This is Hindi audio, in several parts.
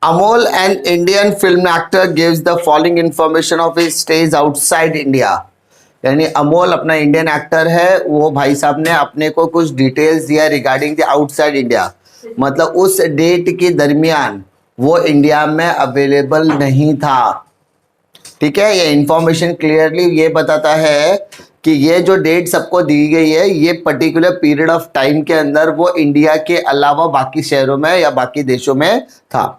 Amol, an Indian film actor, gives the following information of his stays outside India. यानी अमोल अपना इंडियन एक्टर है, वो भाई साहब ने अपने को कुछ डिटेल्स दिया रिगार्डिंग द आउटसाइड इंडिया, मतलब उस डेट के दरमियान वो इंडिया में अवेलेबल नहीं था। ठीक है, ये इंफॉर्मेशन क्लियरली ये बताता है कि ये जो डेट सबको दी गई है, ये पर्टिकुलर पीरियड ऑफ टाइम के अंदर वो इंडिया के अलावा बाकी शहरों में या बाकी देशों में था।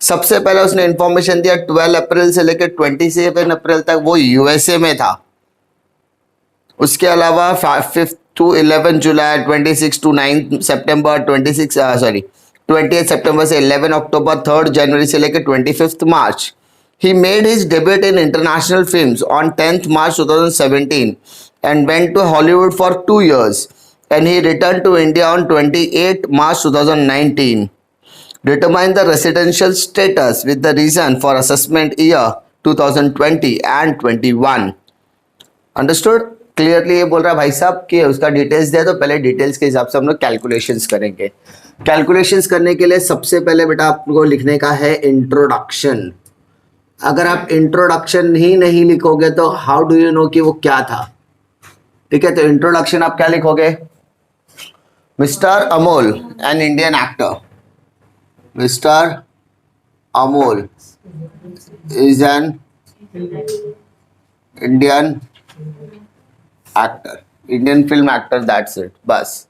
सबसे पहले उसने इंफॉर्मेशन दिया 12 अप्रैल से लेकर 27 अप्रैल तक वो यूएसए में था। उसके अलावा 5 to 11 जुलाई, 26 to 9 सितंबर, 28 सितंबर से 11 अक्टूबर, 3 जनवरी से लेकर 25 मार्च। He made his debut in international films on 10th March 2017 and went to Hollywood for 2 years, and he returned to India on 28 March 2019. Determine the residential status with the reason for assessment year 2020 and 21. Understood? Clearly ये बोल रहा है भाई साहब कि उसका डिटेल्स दिया, तो पहले डिटेल्स के हिसाब से हम लोग कैलकुलेशंस करेंगे। कैलकुलेशंस करने के लिए सबसे पहले बेटा आपको लिखने का है इंट्रोडक्शन। अगर आप इंट्रोडक्शन ही नहीं लिखोगे तो हाउ डू यू नो कि वो क्या था। ठीक है, तो इंट्रोडक्शन आप क्या लिखोगे? Mister Amol, an Indian actor. Mister Amol is an Indian actor, Indian film actor, that's it, बस।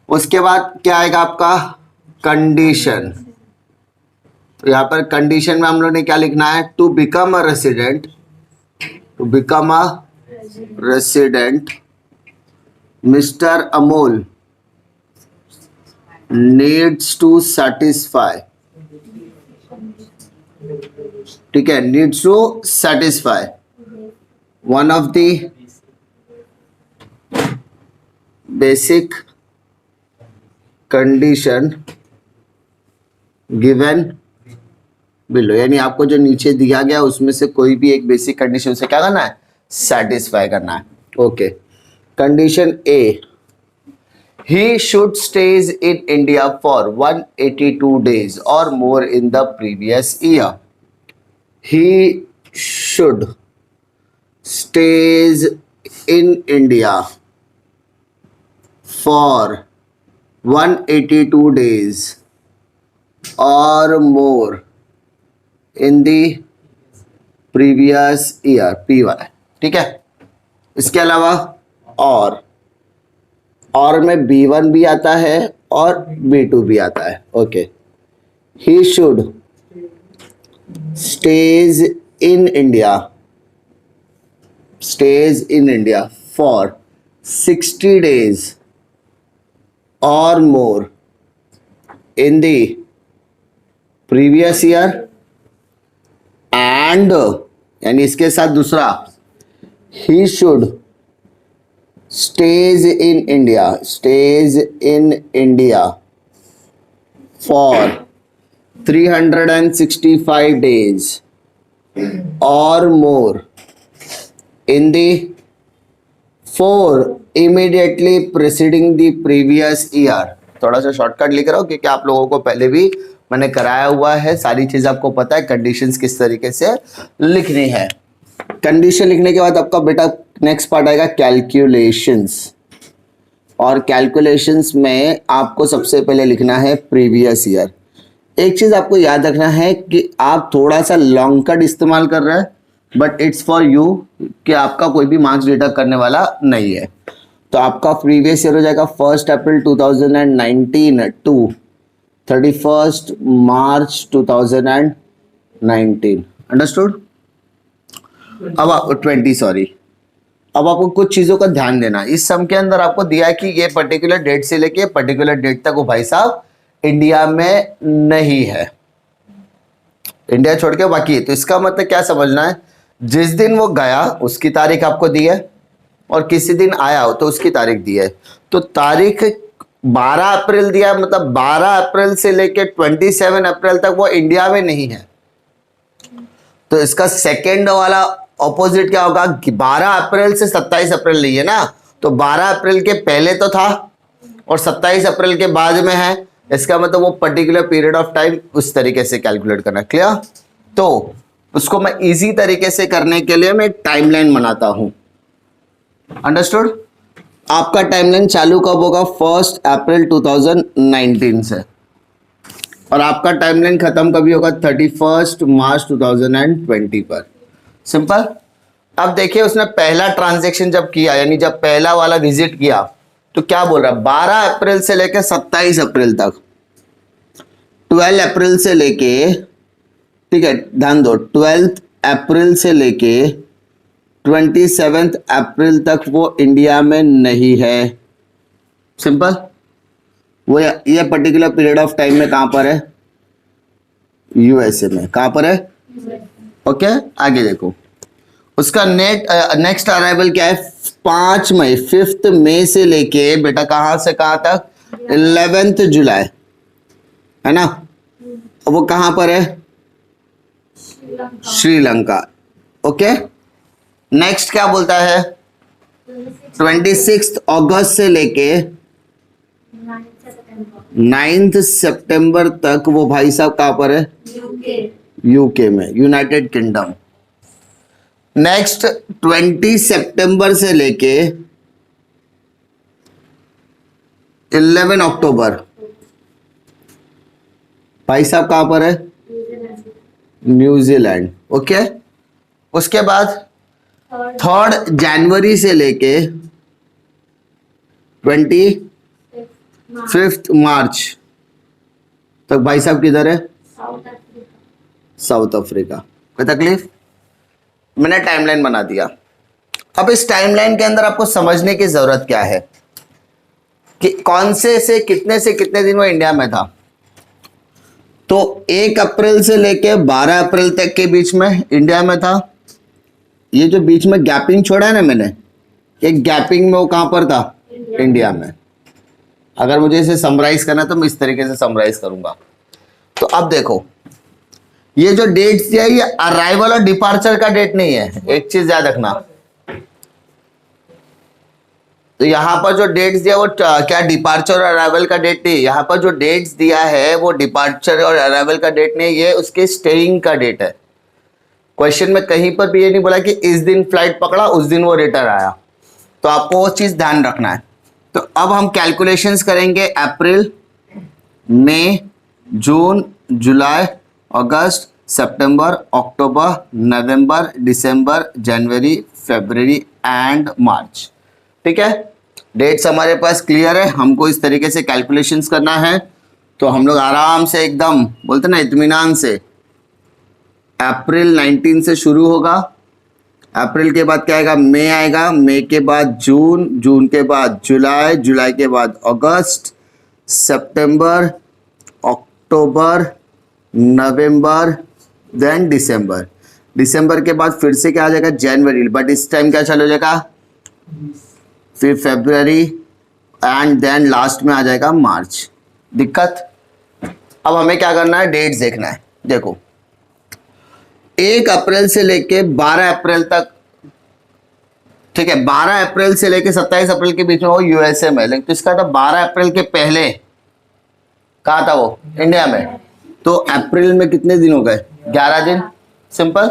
उसके बाद क्या आएगा आपका? कंडीशन। तो यहां पर कंडीशन में हम लोग ने क्या लिखना है? To become a resident, to become a resident mister Amol needs to satisfy. ठीक है, needs to satisfy one of the basic condition given below, यानी आपको जो नीचे दिया गया उसमें से कोई भी एक बेसिक कंडीशन से क्या करना है? सेटिस्फाई करना है। Okay, condition A, he should stays in India for 182 days और more in the previous year. He should stays in India for 182 days or more in the previous year, P1। ठीक है, इसके अलावा और में B1 भी आता है और B2 भी आता है। Okay, he should stays in India for 60 days or more in the previous year and यानी इसके साथ दूसरा, he should stays in India for 365 days or more in the 4 immediately preceding the previous year। थोड़ा सा शॉर्टकट लिख रहा हूँ क्योंकि आप लोगों को पहले भी मैंने कराया हुआ है, सारी चीज आपको पता है कंडीशंस किस तरीके से लिखनी है। कंडीशन लिखने के बाद आपका बेटा नेक्स्ट पार्ट आएगा कैलकुलेशंस, और कैलकुलेशंस में आपको सबसे पहले लिखना है प्रीवियस ईयर। एक चीज आपको याद रखना है कि आप थोड़ा सा लॉन्ग कट इस्तेमाल कर रहे हैं, बट इट्स फॉर यू कि आपका कोई भी मार्क्स डिडक्ट करने वाला नहीं है। तो आपका प्रीवियस ईयर हो जाएगा 1 अप्रैल 2019 टू 31 मार्च 2019। अंडरस्टूड? अब आपको कुछ चीजों का ध्यान देना। इस सम के अंदर आपको दिया है कि ये पर्टिकुलर डेट से लेके पर्टिकुलर डेट तक वो भाई साहब इंडिया में नहीं है, इंडिया छोड़ के बाकी है। तो इसका मतलब क्या समझना है? जिस दिन वो गया उसकी तारीख आपको दी है, और किसी दिन आया हो तो उसकी तारीख दी है। तो तारीख 12 अप्रैल दिया, मतलब 12 अप्रैल से लेके 27 अप्रैल तक वो इंडिया में नहीं है। तो इसका सेकेंड वाला ऑपोजिट क्या होगा? 12 अप्रैल से 27 अप्रैल नहीं है ना, तो 12 अप्रैल के पहले तो था और 27 अप्रैल के बाद में है, इसका मतलब वो पर्टिकुलर पीरियड ऑफ टाइम उस तरीके से कैलकुलेट करना। क्लियर? तो उसको मैं इजी तरीके से करने के लिए मैं टाइमलाइन बनाता हूं। अंडरस्टूड? आपका टाइमलाइन चालू कब होगा? 1 अप्रैल 2019 से, और आपका टाइमलाइन खत्म कभी होगा? 31 मार्च 2020 पर। सिंपल। अब देखिए उसने पहला ट्रांजैक्शन जब किया, यानी जब पहला वाला विजिट किया, तो क्या बोल रहा है? 12 अप्रैल से लेके 27 अप्रैल तक, 12 अप्रैल से लेके, ठीक है ध्यान दो, 12 अप्रैल से लेके 27 अप्रैल तक वो इंडिया में नहीं है। सिंपल। वो ये पर्टिकुलर पीरियड ऑफ टाइम में कहां पर है? यूएसए में। कहां पर है? ओके आगे देखो, उसका नेक्स्ट अराइवल क्या है? 5 मई, 5 मई से लेके बेटा कहां से कहां तक? 11 जुलाई, है ना? वो कहां पर है? श्रीलंका। ओके नेक्स्ट क्या बोलता है? 26 अगस्त से लेके 9 सितंबर तक वो भाई साहब कहां पर है? यूके में, यूनाइटेड किंगडम। नेक्स्ट 20 सितंबर से लेके 11 अक्टूबर भाई साहब कहां पर है? न्यूजीलैंड। ओके उसके बाद 3 जनवरी से लेके 25 मार्च तक भाई साहब किधर है? South Africa. कोई तकलीफ? मैंने टाइमलाइन बना दिया। अब इस टाइमलाइन के अंदर आपको समझने की जरूरत क्या है कि कौन से कितने दिन वो इंडिया में था। तो 1 अप्रैल से लेके 12 अप्रैल तक के बीच में इंडिया में था। ये जो बीच में गैपिंग छोड़ा है ना मैंने, एक गैपिंग में वो कहां पर था? इंडिया में। अगर मुझे इसे समराइज करना तो मैं इस तरीके से समराइज करूंगा। तो अब देखो ये जो डेट्स दिया ये अराइवल और डिपार्चर का डेट नहीं है, एक चीज याद रखना। तो यहां पर जो डेट्स दिया वो क्या डिपार्चर और अराइवल का डेट नहीं है। यहां पर जो डेट्स दिया है वो डिपार्चर और अराइवल का डेट नहीं है, ये उसके स्टेइंग का डेट है। क्वेश्चन में कहीं पर भी ये नहीं बोला कि इस दिन फ्लाइट पकड़ा उस दिन वो रिटर्न आया, तो आपको वो चीज ध्यान रखना है। तो अब हम कैलकुलेशंस करेंगे अप्रैल, मई, जून, जुलाई, अगस्त, सितंबर, अक्टूबर, नवंबर, दिसंबर, जनवरी, फरवरी एंड मार्च। ठीक है, डेट्स हमारे पास क्लियर है। हमको इस तरीके से कैलकुलेशंस करना है, तो हम लोग आराम से एकदम बोलते ना इत्मीनान से, अप्रैल 19 से शुरू होगा। अप्रैल के बाद क्या आएगा? मई आएगा, मई के बाद जून, जून के बाद जुलाई, जुलाई के बाद अगस्त, सितंबर, अक्टूबर, नवंबर, देन दिसंबर। दिसंबर के बाद फिर से क्या आ जाएगा? जनवरी, बट इस टाइम क्या चालू हो जाएगा? फिर फरवरी एंड देन लास्ट में आ जाएगा मार्च। दिक्कत? अब हमें क्या करना है? डेट्स देखना है। देखो 1 अप्रैल से लेके 12 अप्रैल तक, ठीक है, 12 अप्रैल से लेके 27 अप्रैल के बीच में वो यूएसए में, लेकिन तो इसका था 12 अप्रैल के पहले कहा था वो? इंडिया में। तो अप्रैल में कितने दिन हो गए? 11 दिन। सिंपल।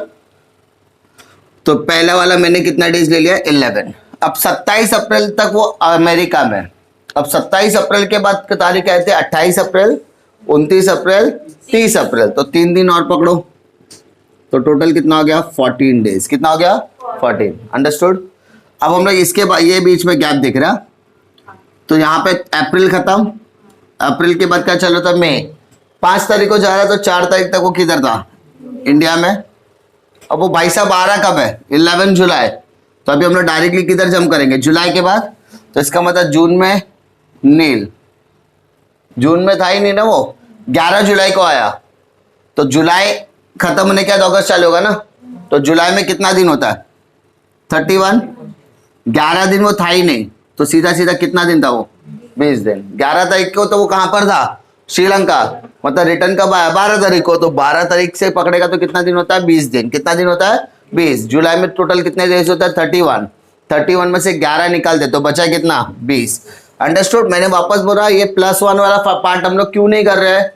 तो पहला वाला मैंने कितना डेज ले लिया? 11। अब 27 अप्रैल तक वो अमेरिका में। अब 27 अप्रैल के बाद की तारीख क्या थी? 28 अप्रैल, 29 अप्रैल, 30 अप्रैल, तो 3 दिन और पकड़ो, तो टोटल कितना हो गया? 14 डेज। कितना हो गया? 14। अंडरस्टूड? अब हम लोग इसके बाद ये बीच में गैप दिख रहा, तो यहाँ पे अप्रैल खत्म, अप्रैल के बाद क्या चल रहा था? मई। 5 तारीख को जा रहा, तो 4 तारीख तक वो किधर था? इंडिया में। अब वो भाई साहब आ रहा कब है? 11 जुलाई। तो अभी हम लोग डायरेक्टली किधर जंप करेंगे? जुलाई के बाद। तो इसका मतलब जून में नील, जून में था ही नहीं ना वो, 11 जुलाई को आया, तो जुलाई खत्म होने के बाद अगस्त चालू होगा ना। तो जुलाई में कितना दिन होता है? 31। 11 दिन वो था ही नहीं, तो सीधा सीधा कितना दिन था वो? 20 दिन। 11 तारीख को तो वो कहां पर था? श्रीलंका। मतलब रिटर्न कब आया? 12 तारीख को। तो 12 तारीख से पकड़ेगा तो कितना दिन होता है? 20 दिन। कितना दिन होता है? 20। जुलाई में टोटल कितने डेज होता है? 31। 31 में से 11 निकाल दे तो बचा कितना? 20। अंडरस्टूड। मैंने वापस बोला ये +1 वाला पार्ट हम लोग क्यों नहीं कर रहे हैं,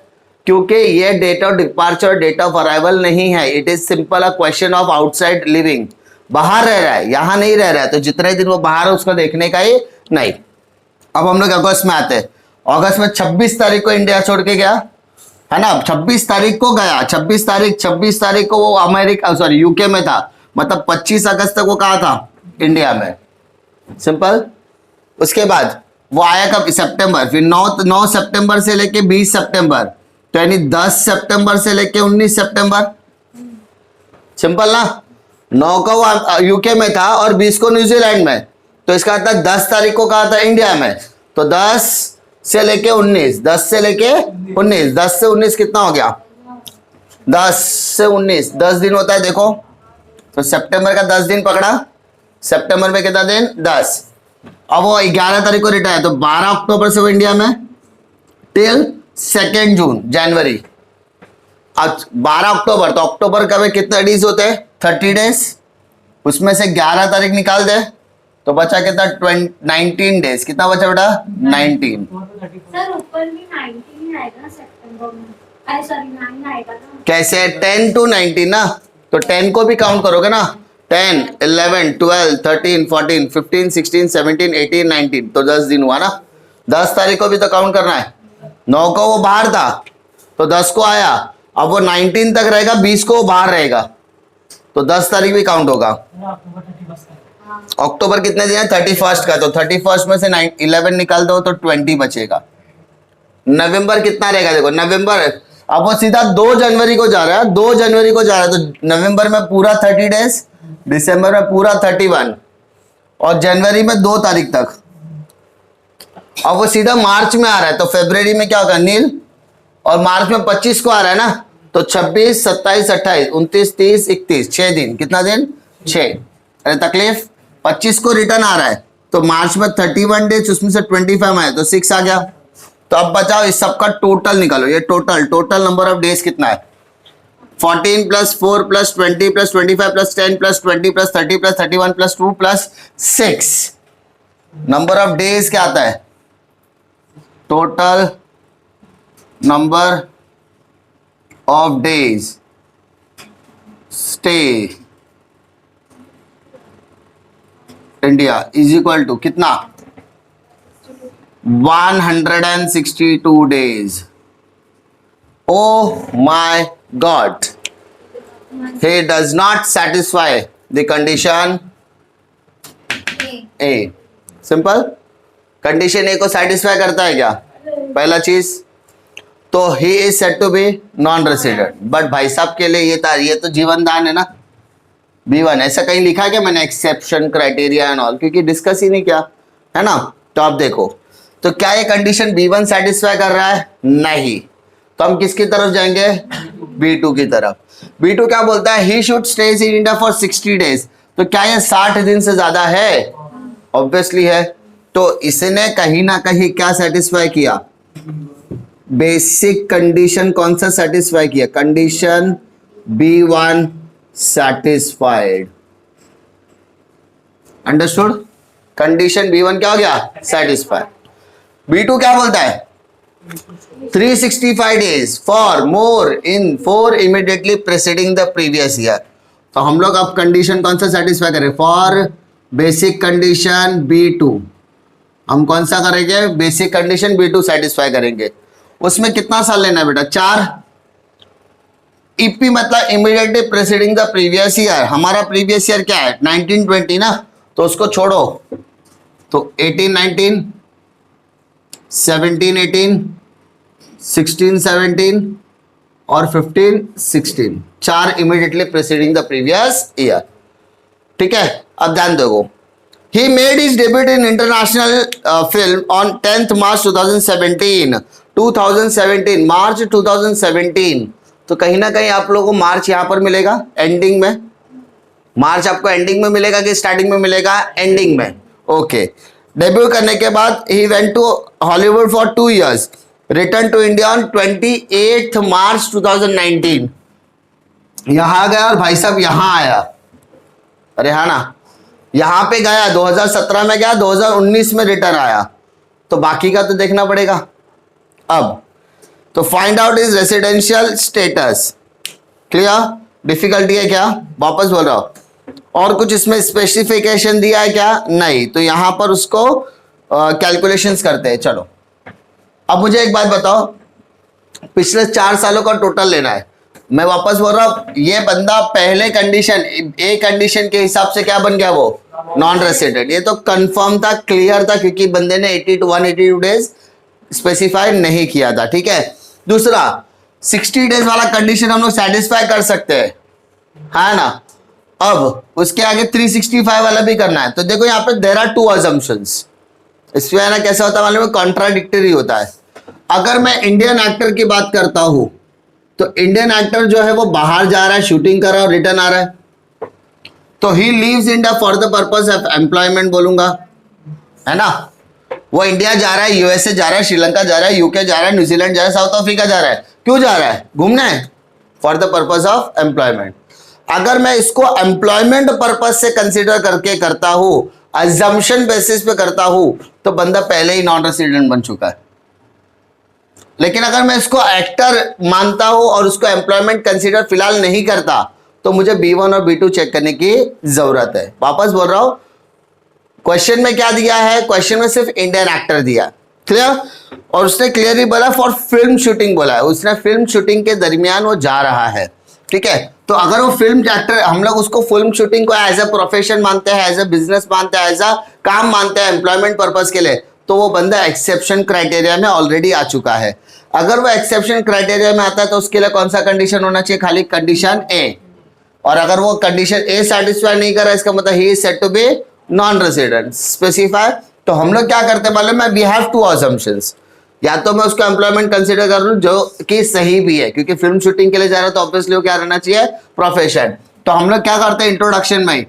क्योंकि ये date of departure date of arrival नहीं है। It is simple a question of outside living, बाहर रह रहा है, यहां नहीं रह रहा है, तो जितने दिन वो बाहर है उसको देखने का ही नहीं। अब हम लोग अगस्त में आते हैं। अगस्त में 26 तारीख को इंडिया छोड़ के गया है ना, 26 तारीख को गया, 26 तारीख को वो अमेरिका सॉरी यूके में था, मतलब 25 अगस्त तक वो कहा था, इंडिया में। सिंपल। उसके बाद वो आया कब, सितंबर, फिर 9 सितंबर से लेके 20 सितंबर, तो यानी 10 सितंबर से लेके 19 सितंबर। सिंपल ना। 9 को वो यूके में था और 20 को न्यूजीलैंड में, तो इसका मतलब 10 तारीख को कहा था इंडिया में, तो 10 से लेके 19, 10 से लेके 19, 10 से 19 कितना हो गया, 10 से 19 10 दिन होता है देखो, तो सितंबर का 10 दिन पकड़ा, सितंबर में कितना दिन 10। अब वो 11 तारीख को रिटायर, तो 12 अक्टूबर से वो इंडिया में टिल 2 जून जनवरी। आज 12 अक्टूबर, तो अक्टूबर का में कितने डेज होते हैं, 30 डेज, उसमें से 11 तारीख निकाल दे तो बचा कितना 19 डेज, कितना बचा बेटा 19। सर ऊपर भी 19 आएगा सितंबर में, अरे सॉरी 9 आएगा ना, कैसे 10 to 19 ना, तो 10 को भी काउंट करोगे ना, 10 11 12 13 14 15 16 17 18 19, तो 10 दिन हुआ ना। 10 तारीख को भी तो काउंट करना है, 9 को वो बाहर था तो 10 को आया, अब वो 19 तक रहेगा, 20 को वो बाहर रहेगा, तो 10 तारीख भी काउंट होगा। अक्टूबर कितने दिन है, 31 का, तो 31 में से 11 निकाल दो तो 20 बचेगा। नवंबर कितना रहेगा देखो, नवंबर अब वो सीधा 2 जनवरी को जा रहा है, 2 जनवरी को जा रहा है, तो नवंबर में पूरा 30 डेज, दिसंबर में पूरा 31 और जनवरी में 2 तारीख तक। अब वो सीधा मार्च में आ रहा है, तो फरवरी में क्या होगा नील, और मार्च में 25 को आ रहा है ना, तो 26 27 28 29 30 31 6 दिन, कितना दिन 6। अरे तकलीफ, 25 को रिटर्न आ रहा है, तो मार्च में 31 डेज, उसमें से 25 आया तो 6 आ गया। तो अब बचाओ इस सबका टोटल निकालो, ये टोटल नंबर ऑफ डेज कितना है, 14 + 4 + 20 + 25 + 10 + 20 + 30 + 31 + 2 + 6, नंबर ऑफ डेज क्या आता है, total number of days stay India is equal to कितना 162 days. Oh my God, he does not satisfy the condition A. सिंपल। कंडीशन ए को सेटिस्फाई करता है क्या, पहला चीज, तो he is set to be non resident. But भाई साहब के लिए ये तो जीवन दान है ना, B1 ऐसा कहीं लिखा है क्या मैंने, एक्सेप्शन क्राइटेरिया एंड ऑल, क्योंकि डिस्कस ही नहीं किया है ना। तो आप देखो, तो क्या ये कंडीशन B1 सेटिस्फाई कर रहा है, नहीं, तो हम किसकी तरफ जाएंगे, B2 की तरफ। B2 क्या बोलता है, he should stay in India for 60 days, तो क्या ये 60 दिन से ज्यादा है, ऑब्वियसली है, तो इसने कहीं ना कहीं क्या सेटिस्फाई किया, बेसिक कंडीशन कौन सा सेटिस्फाई किया, condition B1 satisfied. Understood, condition B1 क्या हो गया, सेटिस्फाइड। B2 क्या बोलता है, 365 days for more in 4 immediately presiding the previous year. तो हम लोग अब कंडीशन कौन सा सेटिस्फाई करें, फॉर बेसिक कंडीशन B2 हम कौन सा करेंगे, बेसिक कंडीशन B2 सेटिस्फाई करेंगे। उसमें कितना साल लेना है बेटा, 4। ईपी मतलब immediately presiding the previous year, हमारा प्रीवियस ईयर क्या है 1920 ना, तो उसको छोड़ो, तो 18 19 17 18 16 17 और 15 16, 4 immediately presiding the previous year. ठीक है, अब ध्यान दो, he made his debut in international film on 10th March 2017 मार्च 2017। तो कहीं ना कहीं आप लोगों को मार्च यहां पर मिलेगा एंडिंग में, मार्च आपको एंडिंग में मिलेगा कि स्टार्टिंग में मिलेगा, एंडिंग में। ओके, डेब्यू करने के बाद he went to Hollywood for 2 years, return to India on 28th March 2019। यहां गया और भाई साहब यहां आया, अरे हाँ ना, यहां पे गया 2017 में गया, 2019 में रिटर्न आया, तो बाकी का तो देखना पड़ेगा। अब तो find out is residential status, clear? Difficulty है क्या? वापस बोल रहा हूं, और कुछ इसमें स्पेसिफिकेशन दिया है क्या? नहीं। तो यहां पर उसको कैलकुलेशंस करते हैं। चलो अब मुझे एक बात बताओ, पिछले 4 सालों का टोटल लेना है। मैं वापस बोल रहा हूं, ये बंदा पहले कंडीशन ए कंडीशन के हिसाब से क्या बन गया? वो नॉन रेसिडेंट। ये तो कंफर्म था, क्लियर था, क्योंकि बंदे ने 80 to 182 डेज स्पेसिफाई नहीं किया था। ठीक है। दूसरा 60 डेज वाला कंडीशन हम लोग सेटिस्फाई कर सकते हैं, है ना? अब उसके आगे 365 वाला भी करना है। तो देखो यहाँ पे देयर आर 2 assumptions। इसमें है ना कैसा होता है मालूम है? कॉन्ट्राडिक्टरी होता है। अगर मैं इंडियन एक्टर की बात करता हूं तो इंडियन एक्टर जो है वो बाहर जा रहा है, शूटिंग कर रहा है और रिटर्न आ रहा है, तो he leaves India for the purpose of employment बोलूंगा, है ना? वो इंडिया जा रहा है, यूएसए जा रहा है, श्रीलंका जा रहा है, यूके जा रहा है, न्यूजीलैंड जा रहा है, साउथ अफ्रीका जा रहा है। क्यों जा रहा है? घूमना है, for the purpose of employment. अगर मैं इसको एम्प्लॉयमेंट पर्पज से कंसिडर करके करता हूं, अजम्पशन बेसिस पे करता हूं, तो बंदा पहले ही नॉन रेसिडेंट बन चुका है। लेकिन अगर मैं इसको एक्टर मानता हूं और उसको एम्प्लॉयमेंट कंसीडर फिलहाल नहीं करता, तो मुझे B1 और B2 चेक करने की जरूरत है। वापस बोल रहा हूं, क्वेश्चन में क्या दिया है? क्वेश्चन में सिर्फ इंडियन एक्टर दिया, क्लियर? और उसने क्लियरली बोला फॉर फिल्म शूटिंग बोला है, उसने फिल्म शूटिंग के दरमियान वो जा रहा है। ठीक है। तो अगर वो फिल्म एक्टर, हम लोग उसको फिल्म शूटिंग को एज अ प्रोफेशन मानते हैं, एज अ बिजनेस मानते हैं, एज अ काम मानते हैं एम्प्लॉयमेंट पर्पज के लिए, तो वो बंदा एक्सेप्शन क्राइटेरिया में ऑलरेडी आ चुका है। अगर वो एक्सेप्शन क्राइटेरिया में आता है तो उसके लिए कौन सा कंडीशन होना चाहिए? खाली कंडीशन ए। और अगर वो कंडीशन ए सेटिस्फाई नहीं कर रहा, इसका मतलब he is said to be non resident. Specify. तो हम लोग क्या करते हैं मालूम है? We have 2 assumptions। या तो मैं उसको एम्प्लॉयमेंट कंसीडर कर लूं, जो कि सही भी है, क्योंकि फिल्म शूटिंग के लिए जा रहा है तो ऑब्वियसली वो क्या रहना चाहिए? प्रोफेशन। तो हम लोग क्या करते हैं इंट्रोडक्शन में?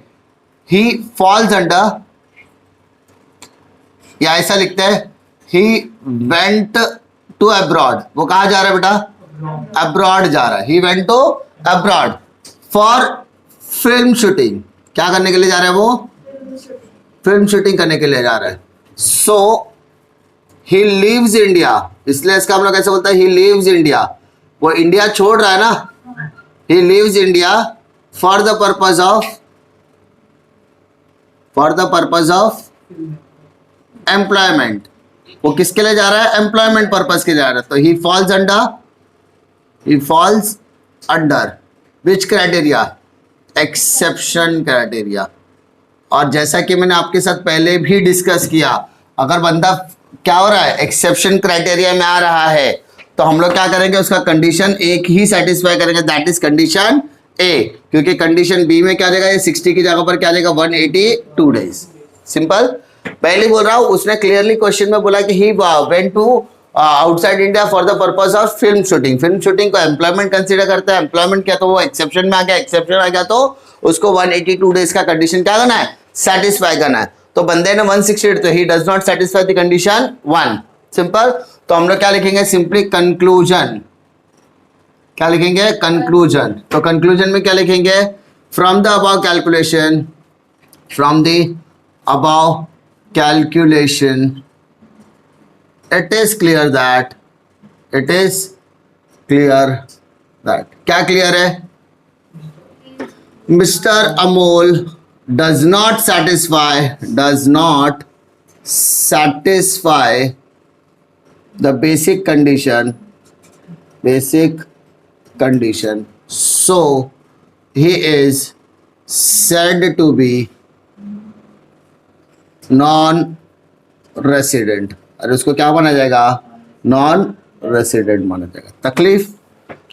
ही फॉल्स अंडर, या ऐसा लिखते हैं ही वेंट टू अब्रॉड। वो कहा जा रहा है बेटा? अब्रॉड जा रहा है। He went to abroad for film shooting. क्या करने के लिए जा रहा है वो? फिल्म शूटिंग करने के लिए जा रहा है। सो ही लीव्स इंडिया, इसलिए इसका हम लोग कैसे बोलते हैं? He leaves India. वो इंडिया छोड़ रहा है ना, he leaves India for the purpose of employment. वो किसके लिए जा रहा है? एम्प्लॉयमेंट पर्पज के लिए जा रहा है। तो he falls under which criteria? Exception criteria. और जैसा कि मैंने आपके साथ पहले भी डिस्कस किया, अगर बंदा क्या हो रहा है? एक्सेप्शन क्राइटेरिया में आ रहा है, तो हम लोग क्या करेंगे? उसका कंडीशन एक ही सेटिस्फाई करेंगे, दैट इज कंडीशन ए। क्योंकि कंडीशन बी में क्या देगा? ये 60 की जगह पर क्या देगा? 182 डेज। सिंपल। पहले बोल रहा हूं, उसने क्लियरली क्वेश्चन में बोला कि he went to outside India for the purpose of film shooting. Film shooting को एम्प्लॉयमेंट कंसीडर करता है। एम्प्लॉयमेंट क्या, तो वो एक्सेप्शन में आ गया। एक्सेप्शन आ गया तो उसको 182 डेज का कंडीशन क्या करना है? सेटिस्फाई करना है। तो बंदे ने 168, तो he does not satisfy the condition 1। Simple. तो हम लोग क्या लिखेंगे? Simply conclusion. क्या लिखेंगे? कंक्लूजन। तो कंक्लूजन में क्या लिखेंगे? From the above calculation, from the above calculation it is clear that क्या क्लियर है? Mister Amol does not satisfy the basic condition, so he is said to be non-resident। और उसको क्या माना जाएगा? नॉन रेसिडेंट माना जाएगा। तकलीफ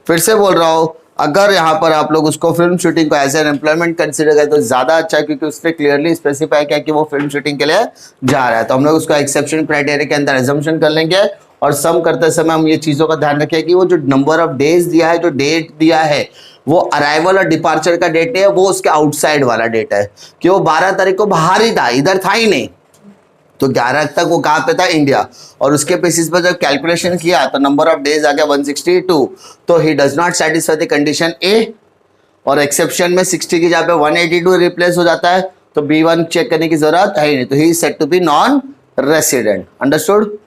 फिर से बोल रहा हूं, अगर यहां पर आप लोग उसको फिल्म शूटिंग को एज एन एम्प्लॉयमेंट कंसीडर करें तो ज्यादा अच्छा है, क्योंकि उसने क्लियरली स्पेसिफाई किया कि वो फिल्म शूटिंग के लिए जा रहा है। तो हम लोग उसका एक्सेप्शन क्राइटेरिया के अंदर एजम्पशन कर लेंगे, और सम करते समय हम ये चीजों का ध्यान रखें कि वो जो नंबर ऑफ डेज दिया है, जो डेट दिया है, वो अराइवल और डिपार्चर का डेट है, वो उसके आउटसाइड वाला डेट है, कि वो 12 तारीख को बाहर ही था, इधर था ही नहीं। तो 11 तक वो कहाँ पे था? इंडिया। और उसके बेसिस पर जब कैलकुलेशन किया तो नंबर ऑफ डेज आ गया 162। तो he does not satisfy the condition A, और एक्सेप्शन में 60 की जगह पे 182 रिप्लेस हो जाता है, तो B1 चेक करने की जरूरत है ही नहीं। तो he is said to be non resident. Understood?